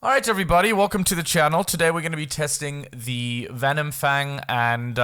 Alright everybody, welcome to the channel. Today we're going to be testing the Venom Fang and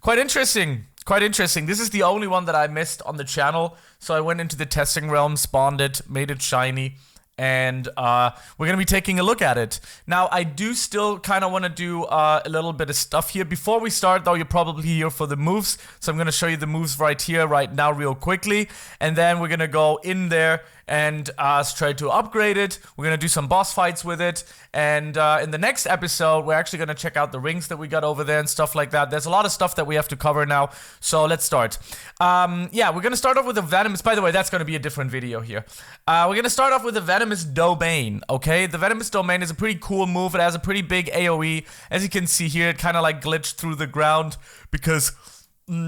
quite interesting. This is the only one that I missed on the channel, so I went into the testing realm, spawned it, made it shiny, and we're going to be taking a look at it. Now, I do still kind of want to do a little bit of stuff here. Before we start, though, you're probably here for the moves, so I'm going to show you the moves right here, right now, real quickly, and then we're going to go in there and try to upgrade it. We're going to do some boss fights with it, and in the next episode, we're actually going to check out the rings that we got over there and stuff like that. There's a lot of stuff that we have to cover now, so let's start. Yeah, we're going to start off with the Venomous. By the way, that's going to be a different video here. We're going to start off with the Venomous Domain, okay? The Venomous Domain is a pretty cool move. It has a pretty big AoE. As you can see here, it kind of like glitched through the ground because,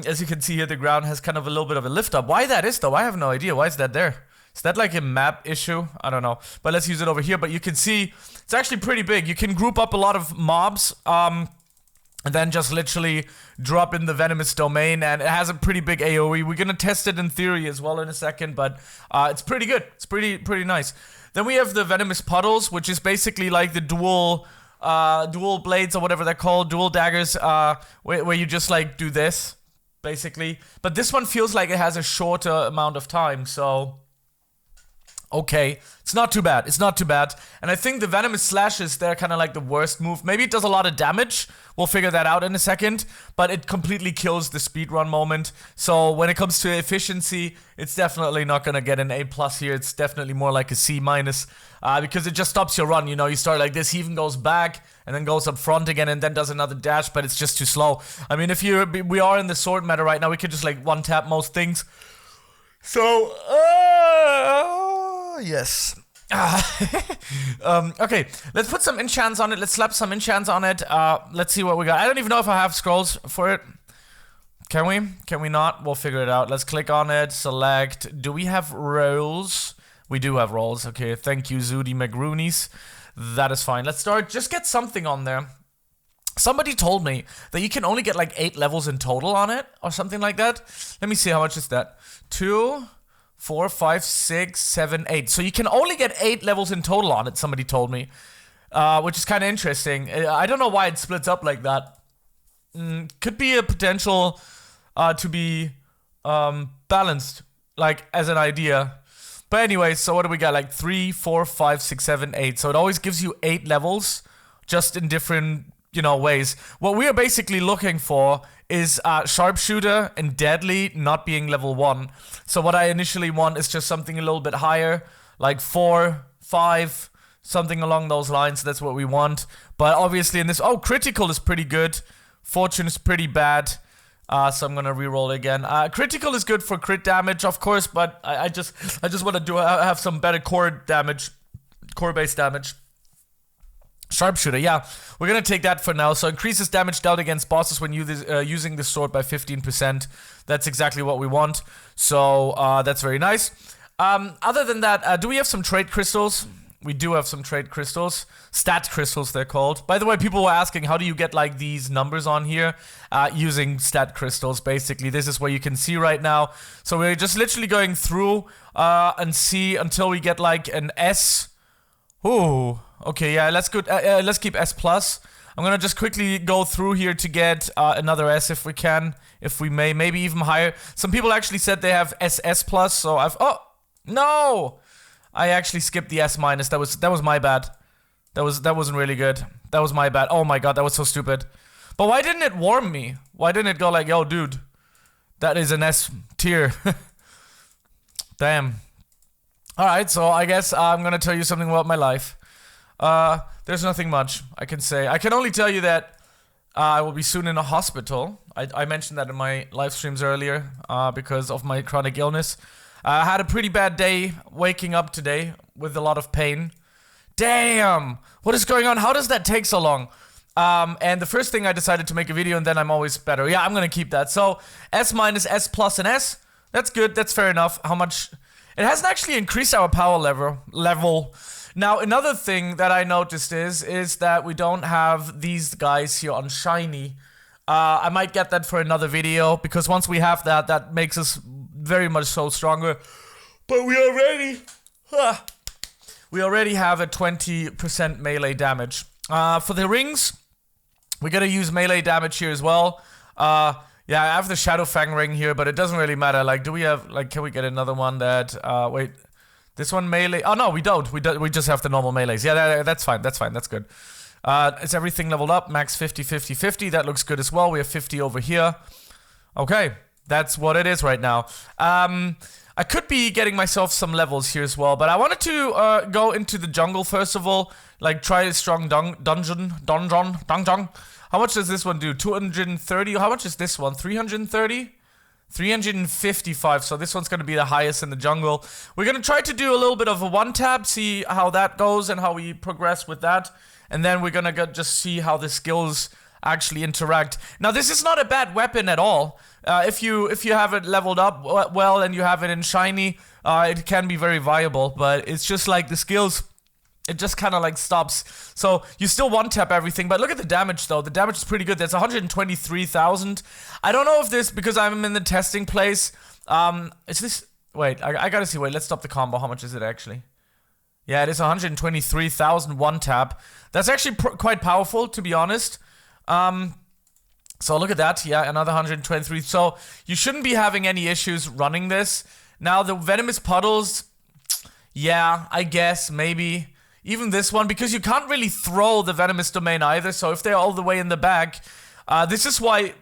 as you can see here, the ground has kind of a little bit of a lift up. Why that is, though, I have no idea. Why is that there? Is that like a map issue? I don't know. But let's use it over here. But you can see it's actually pretty big. You can group up a lot of mobs and then just literally drop in the Venomous Domain, and it has a pretty big AoE. We're gonna test it in theory as well in a second, but it's pretty good. It's pretty nice. Then we have the Venomous Puddles, which is basically like the dual blades or whatever they're called, dual daggers, where you just like do this, basically. But this one feels like it has a shorter amount of time, so okay, it's not too bad. And I think the Venomous Slashes, they're kind of like the worst move. Maybe it does a lot of damage. We'll figure that out in a second. But it completely kills the speedrun moment. So when it comes to efficiency, it's definitely not going to get an A+ here. It's definitely more like a C-, because it just stops your run. You know, you start like this, he even goes back and then goes up front again and then does another dash, but it's just too slow. I mean, we are in the sword meta right now. We could just like one-tap most things. So, yes. Okay, let's put some enchants on it. Let's slap some enchants on it. Let's see what we got. I don't even know if I have scrolls for it. Can we? Can we not? We'll figure it out. Let's click on it, select. Do we have rolls? We do have rolls. Okay, thank you, Zudi McRoonies. That is fine. Let's start. Just get something on there. Somebody told me that you can only get like 8 levels in total on it, or something like that. Let me see, how much is that? 2, 4, 5, 6, 7, 8. So you can only get 8 levels in total on it, somebody told me. Which is kind of interesting. I don't know why it splits up like that. Could be a potential to be balanced, like as an idea. But anyway, so what do we got? Like 3, 4, 5, 6, 7, 8. So it always gives you 8 levels, just in different, you know, ways. What we are basically looking for is Sharpshooter and Deadly not being level 1. So what I initially want is just something a little bit higher, like 4, 5, something along those lines. That's what we want. But obviously in this, Critical is pretty good. Fortune is pretty bad. So I'm gonna reroll it again. Critical is good for crit damage, of course, but I just want to have some better core-based damage. Sharpshooter, yeah, we're gonna take that for now. So increases damage dealt against bosses when using the sword by 15%. That's exactly what we want. So that's very nice. Other than that, do we have some trait crystals? We do have some trait crystals. Stat crystals, they're called. By the way, people were asking, how do you get like these numbers on here? Using stat crystals, basically. This is where you can see right now. So we're just literally going through and see until we get like an S. Ooh. Okay, yeah, let's keep S+. I'm gonna just quickly go through here to get another S if we can, if we may, maybe even higher. Some people actually said they have SS+, so oh, no! I actually skipped the S-. That was my bad. That wasn't really good. That was my bad. Oh my god, that was so stupid. But why didn't it warn me? Why didn't it go like, yo, dude, that is an S tier? Damn. Alright, so I guess I'm gonna tell you something about my life. There's nothing much I can say. I can only tell you that I will be soon in a hospital. I mentioned that in my live streams earlier because of my chronic illness. I had a pretty bad day waking up today with a lot of pain. Damn! What is going on? How does that take so long? And the first thing I decided to make a video, and then I'm always better. Yeah, I'm gonna keep that. So, S-, S+, and S. That's good. That's fair enough. How much? It hasn't actually increased our power level. Now, another thing that I noticed is that we don't have these guys here on Shiny. I might get that for another video, because once we have that, that makes us very much so stronger. But we are ready. we already have a 20% melee damage. For the rings, we're gonna use melee damage here as well. Yeah, I have the Shadow Fang ring here, but it doesn't really matter. Like, do we have, like, can we get another one that, wait, this one melee? Oh, no, we don't. We just have the normal melees. Yeah, that's fine. That's good. Is everything leveled up? Max 50, 50, 50. That looks good as well. We have 50 over here. Okay, that's what it is right now. I could be getting myself some levels here as well, but I wanted to go into the jungle first of all. Like, try a strong dungeon. How much does this one do? 230? How much is this one? 330? 355, so this one's going to be the highest in the jungle. We're going to try to do a little bit of a one-tap, see how that goes and how we progress with that. And then we're going to just see how the skills actually interact. Now, this is not a bad weapon at all. If you have it leveled up well and you have it in shiny, it can be very viable. But it's just like the skills, it just kind of like stops. So you still one-tap everything, but look at the damage though. The damage is pretty good. That's 123,000. I don't know if this, because I'm in the testing place, is this, wait, I gotta see, wait, let's stop the combo. How much is it actually? Yeah, it is 123,000 one-tap. That's actually quite powerful, to be honest. So look at that. Yeah, another 123. So you shouldn't be having any issues running this. Now, the venomous puddles, yeah, I guess, maybe. Even this one, because you can't really throw the venomous domain either, so if they're all the way in the back, this is why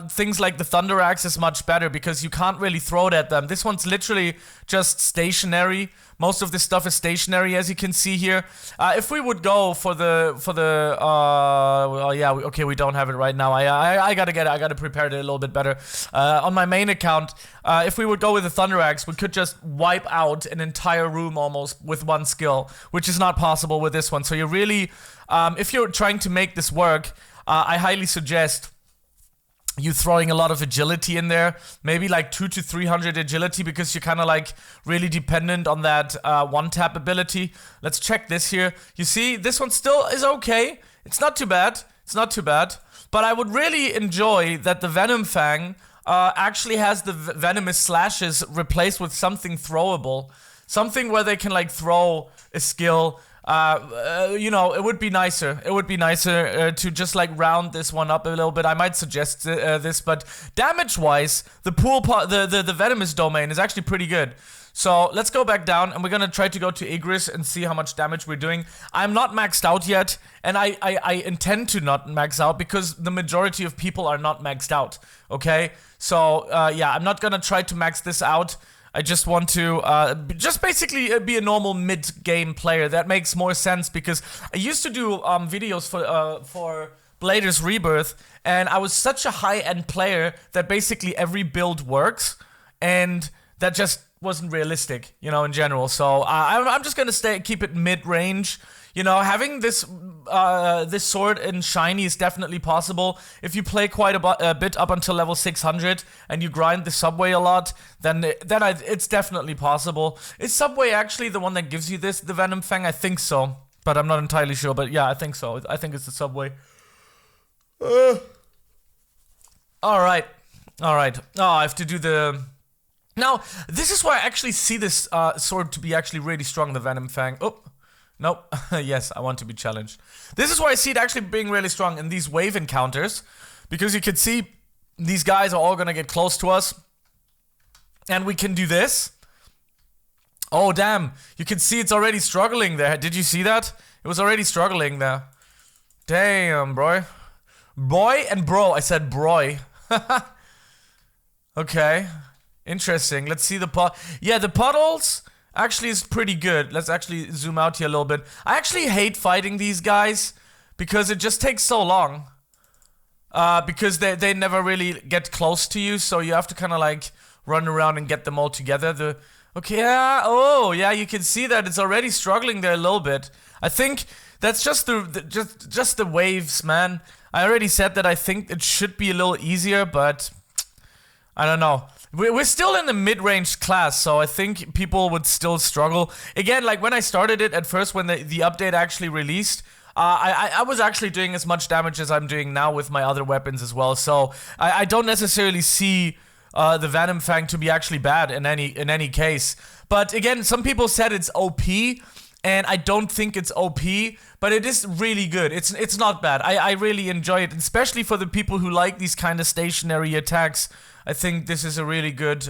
things like the Thunder Axe is much better, because you can't really throw it at them. This one's literally just stationary. Most of this stuff is stationary, as you can see here. If we would go for the yeah, okay, we don't have it right now. I gotta get it. I gotta prepare it a little bit better. On my main account, if we would go with the Thunder Axe, we could just wipe out an entire room almost with one skill, which is not possible with this one. So you really, if you're trying to make this work, I highly suggest you throwing a lot of agility in there, maybe like 200 to 300 agility, because you're kind of like really dependent on that one-tap ability. Let's check this here. You see, this one still is okay. It's not too bad. It's not too bad. But I would really enjoy that the Venom Fang actually has the venomous slashes replaced with something throwable. Something where they can like throw a skill. You know, it would be nicer. It would be nicer to just like round this one up a little bit. I might suggest this, but damage-wise, the pool part, the venomous domain is actually pretty good. So let's go back down, and we're gonna try to go to Igris and see how much damage we're doing. I'm not maxed out yet, and I intend to not max out because the majority of people are not maxed out. Okay, so yeah, I'm not gonna try to max this out. I just want to just basically be a normal mid-game player. That makes more sense because I used to do videos for Blader's Rebirth, and I was such a high-end player that basically every build works, and that just wasn't realistic, you know, in general. So I'm just gonna keep it mid-range. You know, having this this sword in shiny is definitely possible. If you play quite a bit up until level 600 and you grind the subway a lot, then it's definitely possible. Is subway actually the one that gives you this, the Venom Fang? I think so, but I'm not entirely sure. But yeah, I think so. I think it's the subway. All right. Oh, I have to do the... Now, this is why I actually see this sword to be actually really strong, the Venom Fang. Oh. Nope. Yes, I want to be challenged. This is why I see it actually being really strong in these wave encounters, because you can see these guys are all gonna get close to us, and we can do this. Oh, damn. You can see it's already struggling there. Did you see that? It was already struggling there. Damn, bro. Boy and bro. I said broy. Okay. Interesting. Let's see the yeah, the puddles... actually is pretty good. Let's actually zoom out here a little bit. I actually hate fighting these guys because it just takes so long. Because they never really get close to you, so you have to kind of like run around and get them all together. Okay, yeah, oh yeah, you can see that it's already struggling there a little bit. I think that's just just the waves, man. I already said that I think it should be a little easier, but I don't know. We're still in the mid-range class, so I think people would still struggle. Again, like when I started it at first, when the update actually released, I was actually doing as much damage as I'm doing now with my other weapons as well. So I don't necessarily see the Venom Fang to be actually bad in any case. But again, some people said it's OP, and I don't think it's OP, but it is really good. It's not bad. I really enjoy it, especially for the people who like these kind of stationary attacks. I think this is a really good,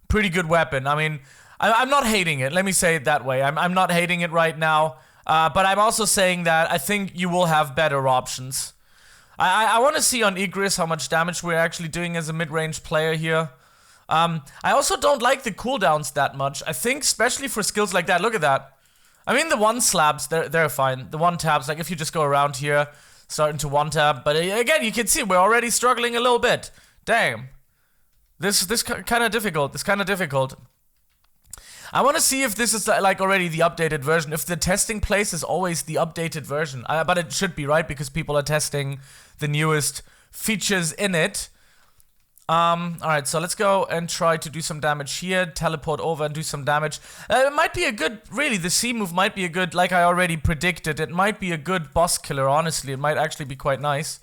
pretty good weapon. I mean, I'm not hating it. Let me say it that way. I'm not hating it right now, but I'm also saying that I think you will have better options. I want to see on Igris how much damage we're actually doing as a mid-range player here. I also don't like the cooldowns that much. I think especially for skills like that. Look at that. I mean, the one slabs, they're fine. The one tabs, like if you just go around here, starting to one tab. But again, you can see we're already struggling a little bit. Damn. This kind of difficult. This kind of difficult. I want to see if this is like already the updated version. If the testing place is always the updated version. But it should be, right? Because people are testing the newest features in it. Alright, so let's go and try to do some damage here. Teleport over and do some damage. It might be a good, really, the C move might be a good, like I already predicted, it might be a good boss killer, honestly. It might actually be quite nice.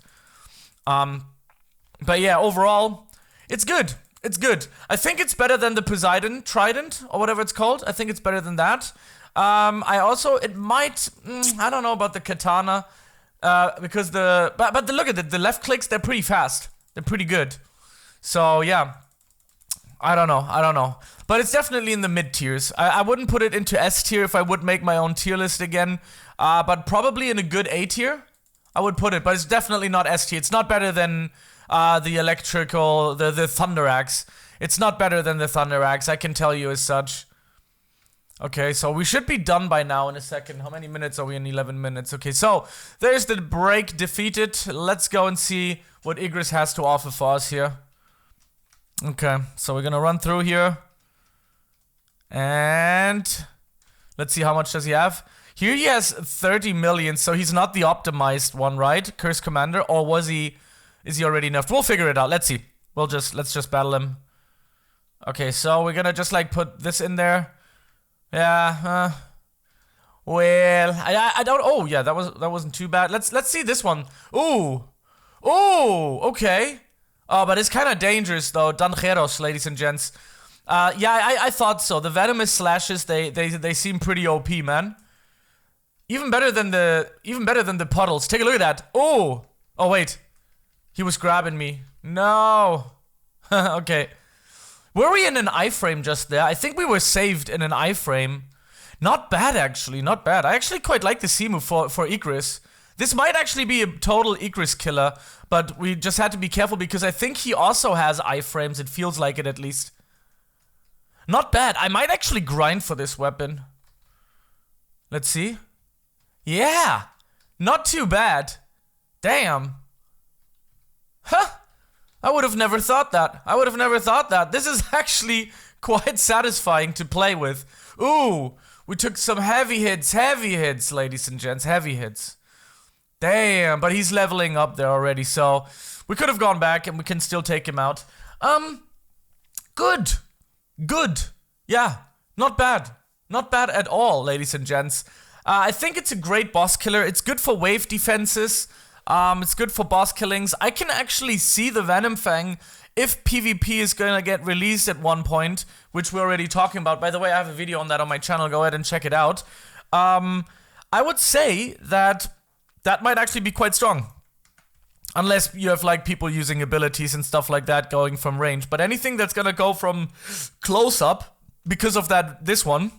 But yeah, overall, it's good. It's good. I think it's better than the Poseidon Trident, or whatever it's called. I think it's better than that. I also, it might, I don't know about the Katana, because but look at it, the left clicks, they're pretty fast. They're pretty good. So, yeah. I don't know. But it's definitely in the mid tiers. I wouldn't put it into S tier if I would make my own tier list again. But probably in a good A tier, I would put it. But it's definitely not S tier. It's not better than the electrical, the Thunder Axe. It's not better than the Thunder Axe, I can tell you as such. Okay, so we should be done by now in a second. How many minutes are we in? 11 minutes. Okay, so there's the break defeated. Let's go and see what Igris has to offer for us here. Okay, so we're gonna run through here. And let's see how much does he have. Here he has 30 million, so he's not the optimized one, right? Curse Commander, or was he, is he already nerfed? We'll figure it out, let's see. Let's just battle him. Okay, so we're gonna just like put this in there. Yeah, well, I don't, oh yeah, that wasn't too bad. Let's see this one. Ooh, okay. Oh, but it's kind of dangerous though. Dangeros, ladies and gents. Yeah, I thought so. The venomous slashes, they seem pretty OP, man. Even better than the puddles. Take a look at that. Oh wait, he was grabbing me. No. Okay. Were we in an iframe just there? I think we were saved in an iframe. Not bad, actually. Not bad. I actually quite like the C move for Igris. This might actually be a total Igris killer, but we just had to be careful because I think he also has iframes. It feels like it, at least. Not bad. I might actually grind for this weapon. Let's see. Yeah. Not too bad. Damn. Huh. I would have never thought that. This is actually quite satisfying to play with. Ooh. We took some heavy hits, ladies and gents. Heavy hits. Damn, but he's leveling up there already, so we could have gone back and we can still take him out. Good. Yeah, not bad. Not bad at all, ladies and gents. I think it's a great boss killer. It's good for wave defenses. It's good for boss killings. I can actually see the Venom Fang if PvP is gonna get released at one point, which we're already talking about. By the way, I have a video on that on my channel. Go ahead and check it out. I would say that might actually be quite strong. Unless you have like people using abilities and stuff like that going from range. But anything that's gonna go from close up, because of this one,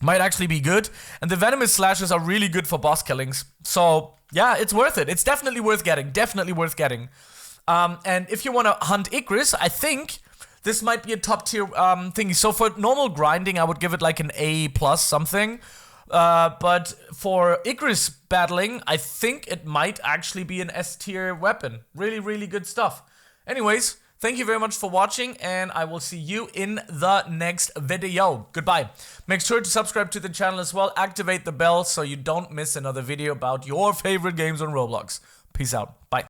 might actually be good. And the venomous slashes are really good for boss killings. So yeah, it's worth it. It's definitely worth getting. And if you want to hunt Igris, I think this might be a top tier thingy. So for normal grinding, I would give it like an A+ something. But for Igris battling, I think it might actually be an S tier weapon. Really, really good stuff. Anyways, thank you very much for watching, and I will see you in the next video. Goodbye. Make sure to subscribe to the channel as well. Activate the bell so you don't miss another video about your favorite games on Roblox. Peace out. Bye.